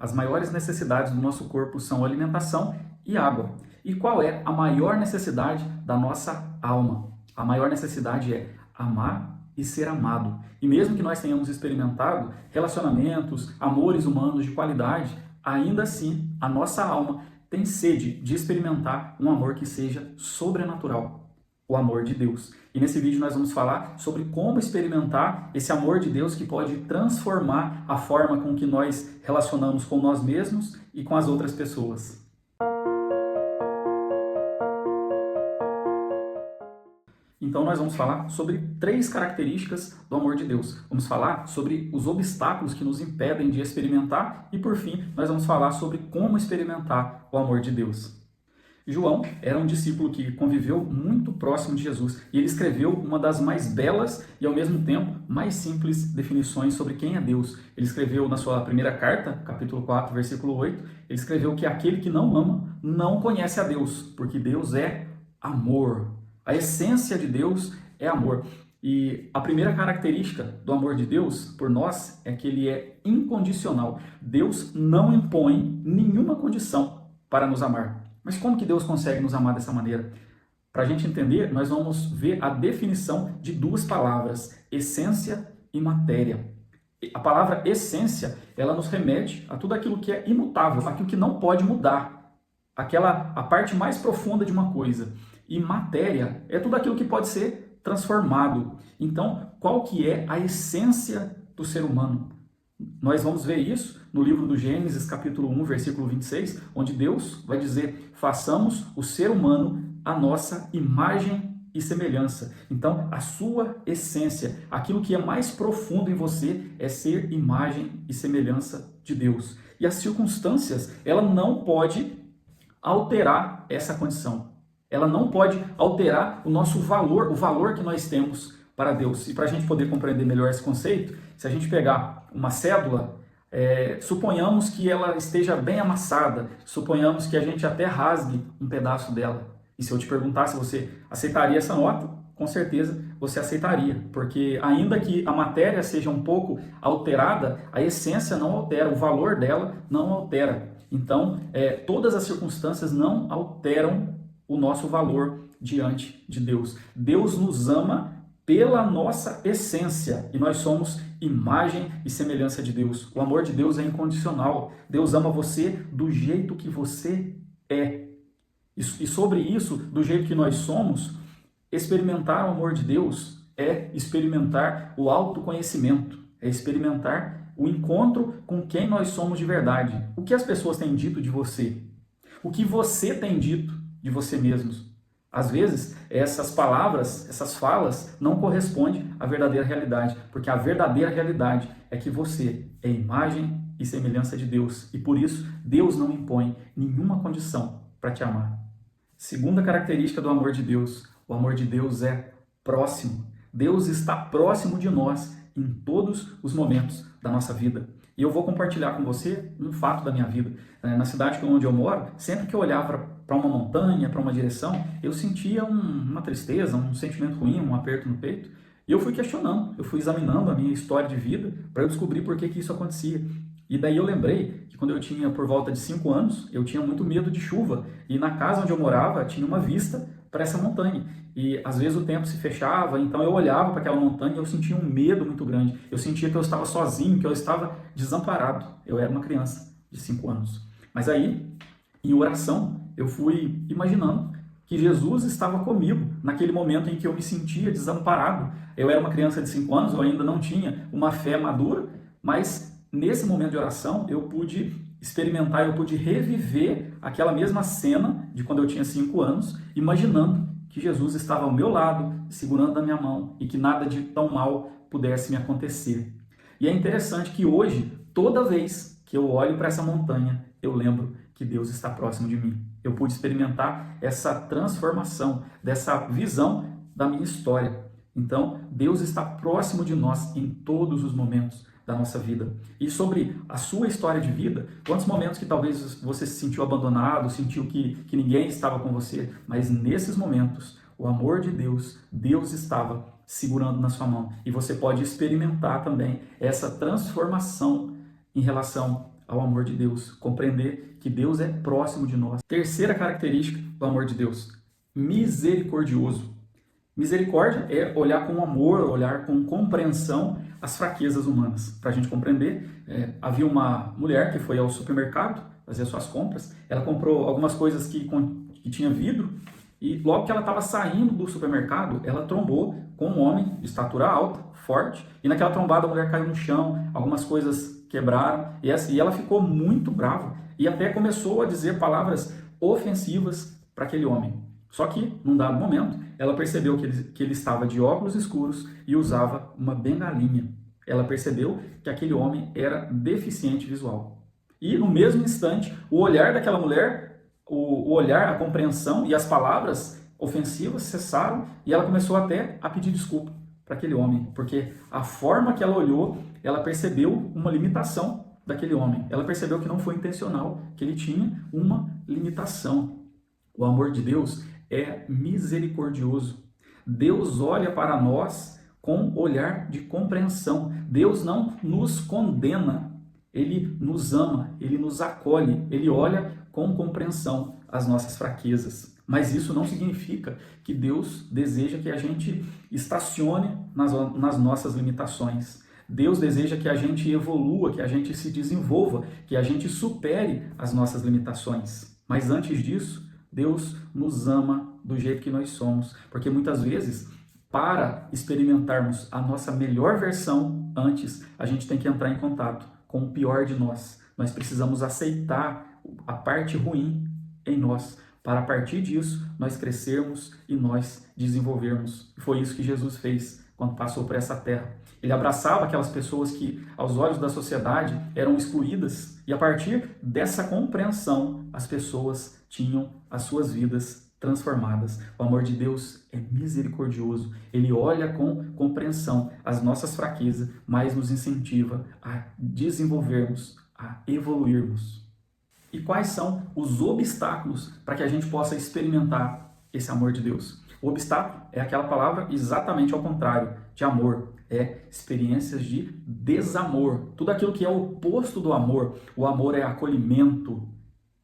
As maiores necessidades do nosso corpo são alimentação e água. E qual é a maior necessidade da nossa alma? A maior necessidade é amar e ser amado. E mesmo que nós tenhamos experimentado relacionamentos, amores humanos de qualidade, ainda assim a nossa alma tem sede de experimentar um amor que seja sobrenatural, o amor de Deus. E nesse vídeo nós vamos falar sobre como experimentar esse amor de Deus que pode transformar a forma com que nós relacionamos com nós mesmos e com as outras pessoas. Então nós vamos falar sobre 3 características do amor de Deus. Vamos falar sobre os obstáculos que nos impedem de experimentar e, por fim, nós vamos falar sobre como experimentar o amor de Deus. João era um discípulo que conviveu muito próximo de Jesus e ele escreveu uma das mais belas e, ao mesmo tempo, mais simples definições sobre quem é Deus. Ele escreveu na sua primeira carta, capítulo 4, versículo 8, ele escreveu que aquele que não ama não conhece a Deus, porque Deus é amor. A essência de Deus é amor. E a primeira característica do amor de Deus por nós é que ele é incondicional. Deus não impõe nenhuma condição para nos amar. Mas como que Deus consegue nos amar dessa maneira? Para a gente entender, nós vamos ver a definição de 2 palavras, essência e matéria. A palavra essência, ela nos remete a tudo aquilo que é imutável, aquilo que não pode mudar, a parte mais profunda de uma coisa. E matéria é tudo aquilo que pode ser transformado. Então, qual que é a essência do ser humano? Nós vamos ver isso no livro do Gênesis, capítulo 1, versículo 26, onde Deus vai dizer: façamos o ser humano a nossa imagem e semelhança. Então, a sua essência, aquilo que é mais profundo em você é ser imagem e semelhança de Deus. E as circunstâncias, ela não pode alterar essa condição. Ela não pode alterar o nosso valor, o valor que nós temos para Deus. E para a gente poder compreender melhor esse conceito, se a gente pegar uma cédula, suponhamos que ela esteja bem amassada, suponhamos que a gente até rasgue um pedaço dela. E se eu te perguntar se você aceitaria essa nota, com certeza você aceitaria, porque ainda que a matéria seja um pouco alterada, a essência não altera, o valor dela não altera. Então, todas as circunstâncias não alteram o nosso valor diante de Deus. Deus nos ama pela nossa essência e nós somos imagem e semelhança de Deus. O amor de Deus é incondicional. Deus ama você do jeito que você é. E sobre isso, do jeito que nós somos, experimentar o amor de Deus é experimentar o autoconhecimento, é experimentar o encontro com quem nós somos de verdade. O que as pessoas têm dito de você? O que você tem dito de você mesmos? Às vezes, essas palavras, essas falas, não correspondem à verdadeira realidade, porque a verdadeira realidade é que você é imagem e semelhança de Deus, e por isso Deus não impõe nenhuma condição para te amar. Segunda característica do amor de Deus, o amor de Deus é próximo. Deus está próximo de nós em todos os momentos da nossa vida. E eu vou compartilhar com você um fato da minha vida. Na cidade onde eu moro, sempre que eu olhava para uma montanha, para uma direção, eu sentia uma tristeza, um sentimento ruim, um aperto no peito. E eu fui questionando, eu fui examinando a minha história de vida para eu descobrir por que isso acontecia. E daí eu lembrei que quando eu tinha por volta de 5 anos, eu tinha muito medo de chuva. E na casa onde eu morava tinha uma vista para essa montanha. E às vezes o tempo se fechava, então eu olhava para aquela montanha e eu sentia um medo muito grande. Eu sentia que eu estava sozinho, que eu estava desamparado. Eu era uma criança de 5 anos. Mas aí, em oração, eu fui imaginando que Jesus estava comigo naquele momento em que eu me sentia desamparado. Eu era uma criança de 5 anos, eu ainda não tinha uma fé madura, mas nesse momento de oração eu pude experimentar, eu pude reviver aquela mesma cena de quando eu tinha 5 anos, imaginando que Jesus estava ao meu lado, segurando a minha mão e que nada de tão mal pudesse me acontecer. E é interessante que hoje, toda vez que eu olho para essa montanha, eu lembro que Deus está próximo de mim. Eu pude experimentar essa transformação, dessa visão da minha história. Então, Deus está próximo de nós em todos os momentos da nossa vida. E sobre a sua história de vida, quantos momentos que talvez você se sentiu abandonado, sentiu que ninguém estava com você, mas nesses momentos, o amor de Deus, Deus estava segurando na sua mão. E você pode experimentar também essa transformação em relação ao amor de Deus, compreender que Deus é próximo de nós. Terceira característica do amor de Deus: misericordioso. Misericórdia é olhar com amor, olhar com compreensão as fraquezas humanas. Para a gente compreender, havia uma mulher que foi ao supermercado fazer suas compras. Ela comprou algumas coisas que tinha vidro e logo que ela estava saindo do supermercado, ela trombou com um homem de estatura alta, forte, e naquela trombada a mulher caiu no chão, algumas coisas quebraram e ela ficou muito brava e até começou a dizer palavras ofensivas para aquele homem. Só que, num dado momento, ela percebeu que ele estava de óculos escuros e usava uma bengalinha. Ela percebeu que aquele homem era deficiente visual. E, no mesmo instante, o olhar daquela mulher, o olhar, a compreensão e as palavras ofensivas cessaram e ela começou até a pedir desculpa para aquele homem, porque a forma que ela olhou, ela percebeu uma limitação daquele homem. Ela percebeu que não foi intencional, que ele tinha uma limitação. O amor de Deus é misericordioso. Deus olha para nós com olhar de compreensão. Deus não nos condena, Ele nos ama, Ele nos acolhe, Ele olha com compreensão as nossas fraquezas. Mas isso não significa que Deus deseja que a gente estacione nas nossas limitações. Deus deseja que a gente evolua, que a gente se desenvolva, que a gente supere as nossas limitações. Mas antes disso, Deus nos ama do jeito que nós somos, porque muitas vezes, para experimentarmos a nossa melhor versão antes, a gente tem que entrar em contato com o pior de nós. Nós precisamos aceitar a parte ruim em nós, para a partir disso nós crescermos e nós desenvolvermos. Foi isso que Jesus fez quando passou por essa terra. Ele abraçava aquelas pessoas que, aos olhos da sociedade, eram excluídas, e a partir dessa compreensão, as pessoas tinham as suas vidas transformadas. O amor de Deus é misericordioso. Ele olha com compreensão as nossas fraquezas, mas nos incentiva a desenvolvermos, a evoluirmos. E quais são os obstáculos para que a gente possa experimentar esse amor de Deus? O obstáculo é aquela palavra exatamente ao contrário de amor. É experiências de desamor. Tudo aquilo que é o oposto do amor. O amor é acolhimento.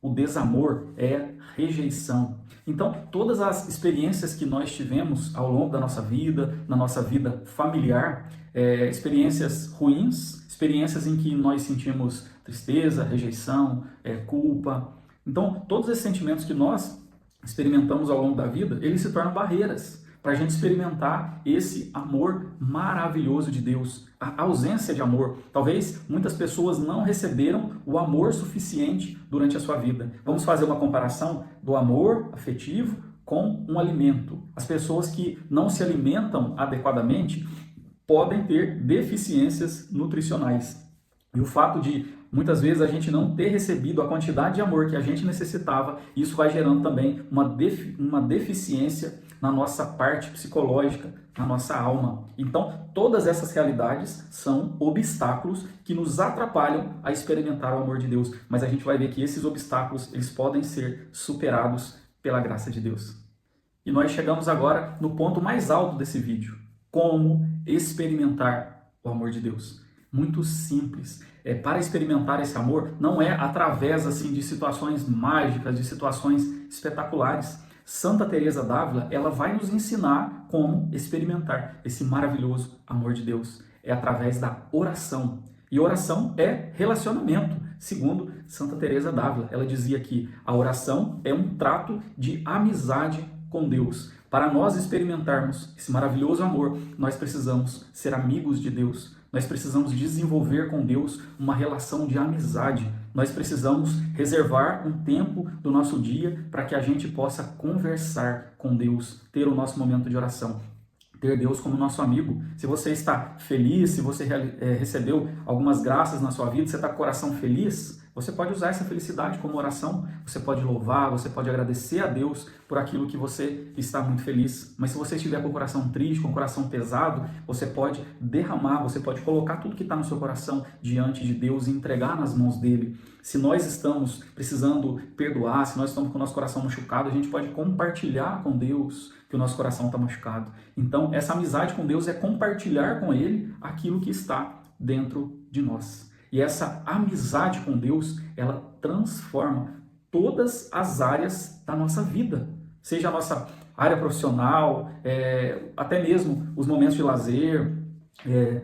O desamor é rejeição. Então, todas as experiências que nós tivemos ao longo da nossa vida, na nossa vida familiar, experiências ruins, experiências em que nós sentimos tristeza, rejeição, culpa. Então, todos esses sentimentos que nós experimentamos ao longo da vida, eles se tornam barreiras para a gente experimentar esse amor maravilhoso de Deus, a ausência de amor. Talvez muitas pessoas não receberam o amor suficiente durante a sua vida. Vamos fazer uma comparação do amor afetivo com um alimento. As pessoas que não se alimentam adequadamente podem ter deficiências nutricionais. E o fato de muitas vezes a gente não ter recebido a quantidade de amor que a gente necessitava, isso vai gerando também uma deficiência na nossa parte psicológica, na nossa alma. Então, todas essas realidades são obstáculos que nos atrapalham a experimentar o amor de Deus. Mas a gente vai ver que esses obstáculos, eles podem ser superados pela graça de Deus. E nós chegamos agora no ponto mais alto desse vídeo. Como experimentar o amor de Deus? Muito simples. Para experimentar esse amor, não é através assim, de situações mágicas, de situações espetaculares. Santa Teresa d'Ávila, ela vai nos ensinar como experimentar esse maravilhoso amor de Deus. É através da oração. E oração é relacionamento, segundo Santa Teresa d'Ávila. Ela dizia que a oração é um trato de amizade com Deus. Para nós experimentarmos esse maravilhoso amor, nós precisamos ser amigos de Deus. Nós precisamos desenvolver com Deus uma relação de amizade. Nós precisamos reservar um tempo do nosso dia para que a gente possa conversar com Deus, ter o nosso momento de oração, ter Deus como nosso amigo. Se você está feliz, se você recebeu algumas graças na sua vida, você está com o coração feliz, você pode usar essa felicidade como oração, você pode louvar, você pode agradecer a Deus por aquilo que você está muito feliz. Mas se você estiver com o coração triste, com o coração pesado, você pode derramar, você pode colocar tudo que está no seu coração diante de Deus e entregar nas mãos dele. Se nós estamos precisando perdoar, se nós estamos com o nosso coração machucado, a gente pode compartilhar com Deus que o nosso coração está machucado. Então, essa amizade com Deus é compartilhar com Ele aquilo que está dentro de nós. E essa amizade com Deus, ela transforma todas as áreas da nossa vida. Seja a nossa área profissional, até mesmo os momentos de lazer,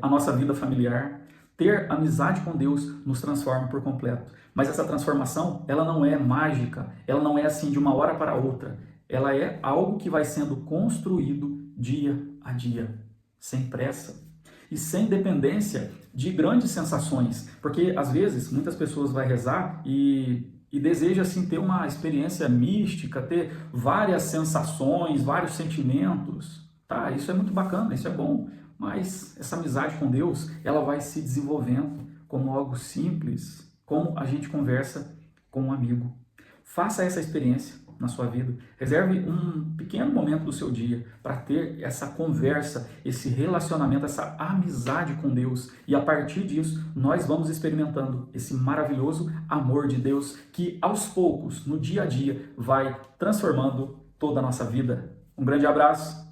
a nossa vida familiar. Ter amizade com Deus nos transforma por completo. Mas essa transformação, ela não é mágica, ela não é assim de uma hora para outra. Ela é algo que vai sendo construído dia a dia, sem pressa e sem dependência de grandes sensações. Porque às vezes muitas pessoas vão rezar e deseja assim ter uma experiência mística, ter várias sensações, vários sentimentos. Tá, isso é muito bacana, isso é bom. Mas essa amizade com Deus, ela vai se desenvolvendo como algo simples, como a gente conversa com um amigo. Faça essa experiência na sua vida. Reserve um pequeno momento do seu dia para ter essa conversa, esse relacionamento, essa amizade com Deus. E a partir disso, nós vamos experimentando esse maravilhoso amor de Deus que aos poucos, no dia a dia, vai transformando toda a nossa vida. Um grande abraço.